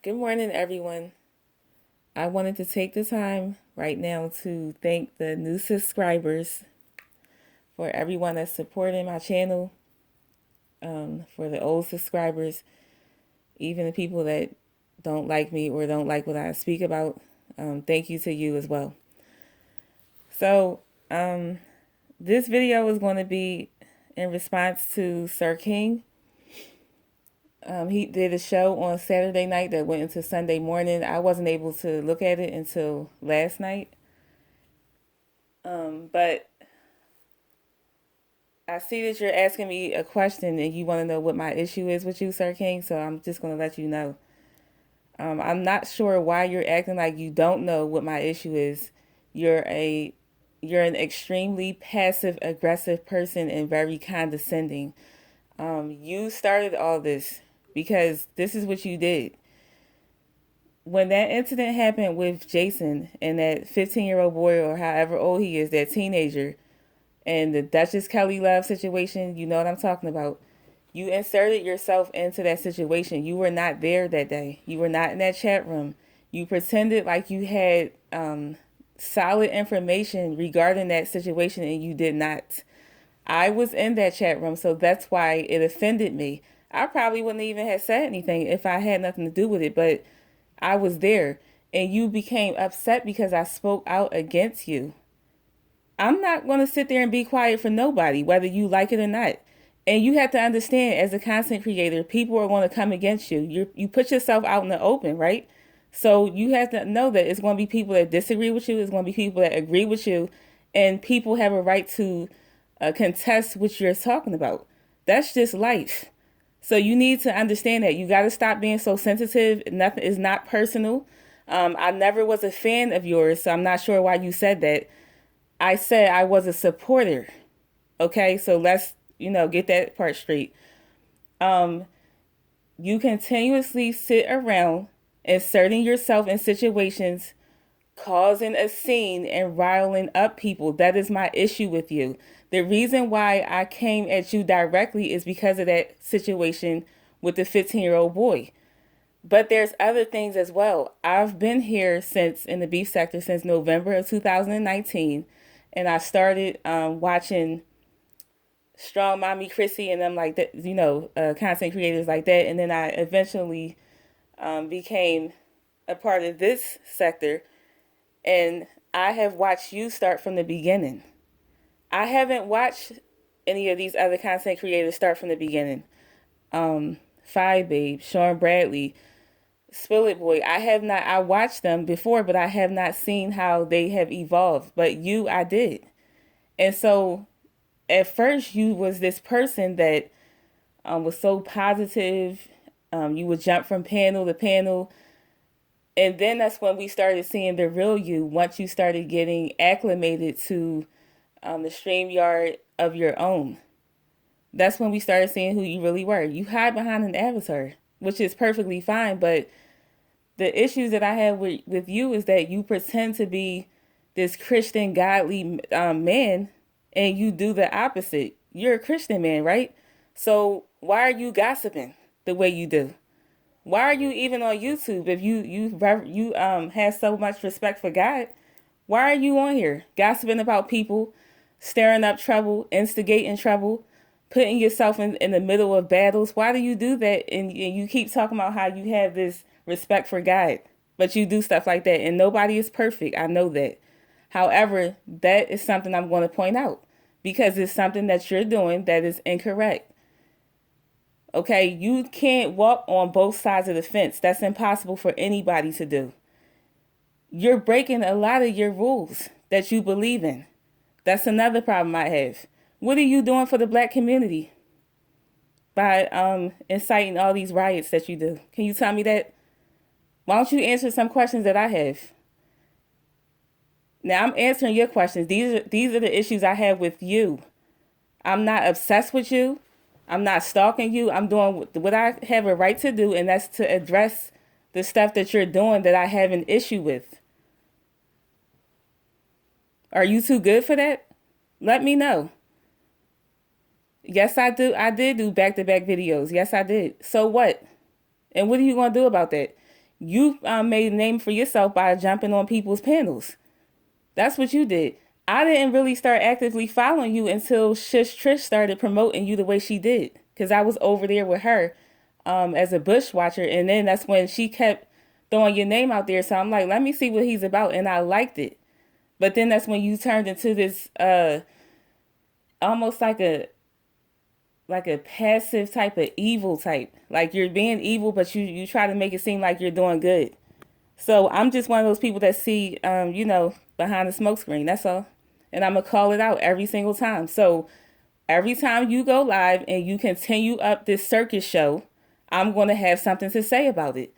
Good morning, everyone. I wanted to take the time right now to thank the new subscribers for everyone that's supporting my channel, for the old subscribers, even the people that don't like me or don't like what I speak about. Thank you to you as well. So, this video is going to be in response to Sir King. He did a show on Saturday night that went into Sunday morning. I wasn't able to look at it until last night. But I see that you're asking me a question and you want to know what my issue is with you, Sir King. So I'm just going to let you know. I'm not sure why you're acting like you don't know what my issue is. You're a you're an extremely passive aggressive person and very condescending. You started all this because this is what you did. When that incident happened with Jason and that 15-year-old boy or however old he is, that teenager, and the Duchess Kelly Love situation, you know what I'm talking about. You inserted yourself into that situation. You were not there that day. You were not in that chat room. You pretended like you had solid information regarding that situation and you did not. I was in that chat room, so that's why it offended me. I probably wouldn't even have said anything if I had nothing to do with it, but I was there and you became upset because I spoke out against you. I'm not going to sit there and be quiet for nobody, whether you like it or not. And you have to understand, as a content creator, people are going to come against you. You put yourself out in the open, right? So you have to know that it's going to be people that disagree with you. It's going to be people that agree with you. And people have a right to contest what you're talking about. That's just life. So you need to understand that. You got to stop being so sensitive. Nothing is not personal. I never was a fan of yours, so I'm not sure why you said that. I said I was a supporter. Okay, so let's, get that part straight. You continuously sit around inserting yourself in situations, causing a scene and riling up people. That is my issue with you. The reason why I came at you directly is because of that situation with the 15-year-old boy. But there's other things as well. I've been here in the beef sector since November of 2019. And I started watching Strong Mommy Chrissy and them like that, content creators like that. And then I eventually became a part of this sector. And I have watched you start from the beginning. I haven't watched any of these other content creators start from the beginning. Five Babe, Sean Bradley, Spill It Boy. I watched them before, but I have not seen how they have evolved. But you, I did. And so at first you was this person that was so positive. You would jump from panel to panel. And then that's when we started seeing the real you once you started getting acclimated to the StreamYard of your own. That's when we started seeing who you really were. You hide behind an avatar, which is perfectly fine, but the issues that I have with you is that you pretend to be this Christian, godly man, and you do the opposite. You're a Christian man, right? So why are you gossiping the way you do? Why are you even on YouTube if you have so much respect for God? Why are you on here gossiping about people, stirring up trouble, instigating trouble, putting yourself in the middle of battles? Why do you do that? And you keep talking about how you have this respect for God, but you do stuff like that, and nobody is perfect. I know that. However, that is something I'm going to point out because it's something that you're doing that is incorrect. Okay, you can't walk on both sides of the fence. That's impossible for anybody to do. You're breaking a lot of your rules that you believe in. That's another problem I have. What are you doing for the black community by inciting all these riots that you do? Can you tell me that? Why don't you answer some questions that I have? Now I'm answering your questions. These are the issues I have with you. I'm not obsessed with you. I'm not stalking you. I'm doing what I have a right to do, and that's to address the stuff that you're doing that I have an issue with. Are you too good for that? Let me know. Yes, I do. I did do back-to-back videos. Yes, I did. So what? And what are you going to do about that? You made a name for yourself by jumping on people's panels. That's what you did. I didn't really start actively following you until Shish Trish started promoting you the way she did. Because I was over there with her as a bush watcher. And then that's when she kept throwing your name out there. So I'm like, let me see what he's about. And I liked it. But then that's when you turned into this almost like a passive type of evil type. Like you're being evil, but you try to make it seem like you're doing good. So I'm just one of those people that see, behind the smoke screen. That's all. And I'm going to call it out every single time. So every time you go live and you continue up this circus show, I'm going to have something to say about it.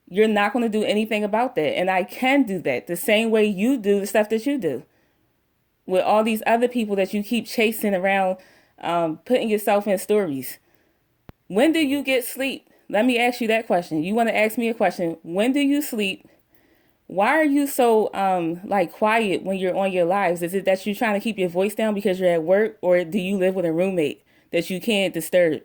You're not going to do anything about that. And I can do that the same way you do the stuff that you do. With all these other people that you keep chasing around, putting yourself in stories. When do you get sleep? Let me ask you that question. You want to ask me a question. When do you sleep? Why are you so quiet when you're on your lives? Is it that you're trying to keep your voice down because you're at work, or do you live with a roommate that you can't disturb?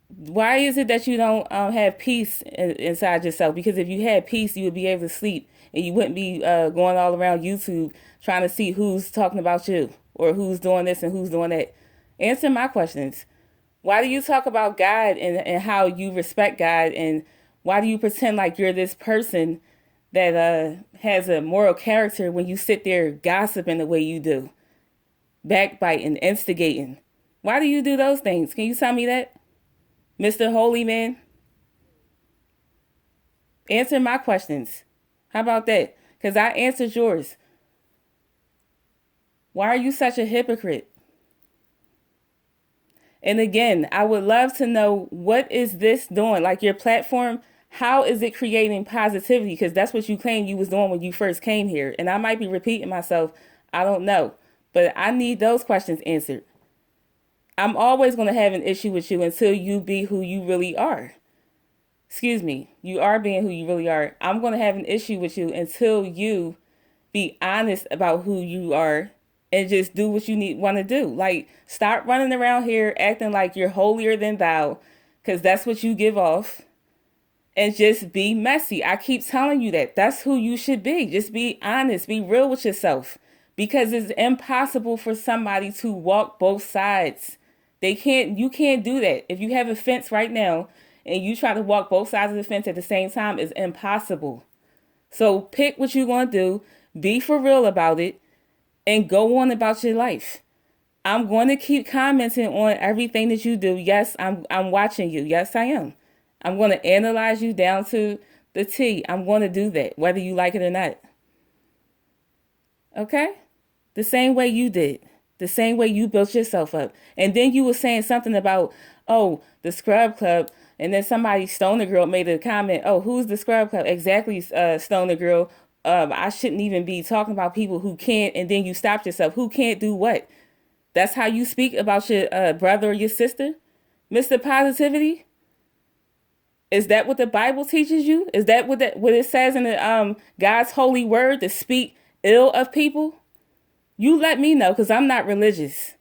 Why is it that you don't have peace inside yourself? Because if you had peace, you would be able to sleep and you wouldn't be going all around YouTube trying to see who's talking about you or who's doing this and who's doing that. Answer my questions. Why do you talk about God and how you respect God, and why do you pretend like you're this person that has a moral character when you sit there gossiping the way you do, backbiting, instigating? Why do you do those things? Can you tell me that, Mr. Holy Man? Answer my questions. How about that? Because I answered yours. Why are you such a hypocrite? And again, I would love to know, what is this doing? Like your platform, how is it creating positivity? Because that's what you claimed you was doing when you first came here. And I might be repeating myself. I don't know. But I need those questions answered. I'm always going to have an issue with you until you be who you really are. Excuse me. You are being who you really are. I'm going to have an issue with you until you be honest about who you are and just do what you want to do. Like, stop running around here acting like you're holier than thou, because that's what you give off. And just be messy. I keep telling you that. That's who you should be. Just be honest. Be real with yourself. Because it's impossible for somebody to walk both sides. You can't do that. If you have a fence right now and you try to walk both sides of the fence at the same time, it's impossible. So pick what you're going to do. Be for real about it. And go on about your life. I'm going to keep commenting on everything that you do. Yes, I'm watching you. Yes, I am. I'm going to analyze you down to the T. I'm going to do that, whether you like it or not. Okay? The same way you did. The same way you built yourself up. And then you were saying something about, oh, the Scrub Club. And then somebody, Stoner Girl, made a comment, oh, who's the Scrub Club? Exactly, Stoner Girl. I shouldn't even be talking about people who can't, and then you stopped yourself. Who can't do what? That's how you speak about your brother or your sister? Mr. Positivity? Is that what the Bible teaches you? Is that what it says in the God's holy word, to speak ill of people? You let me know, because I'm not religious.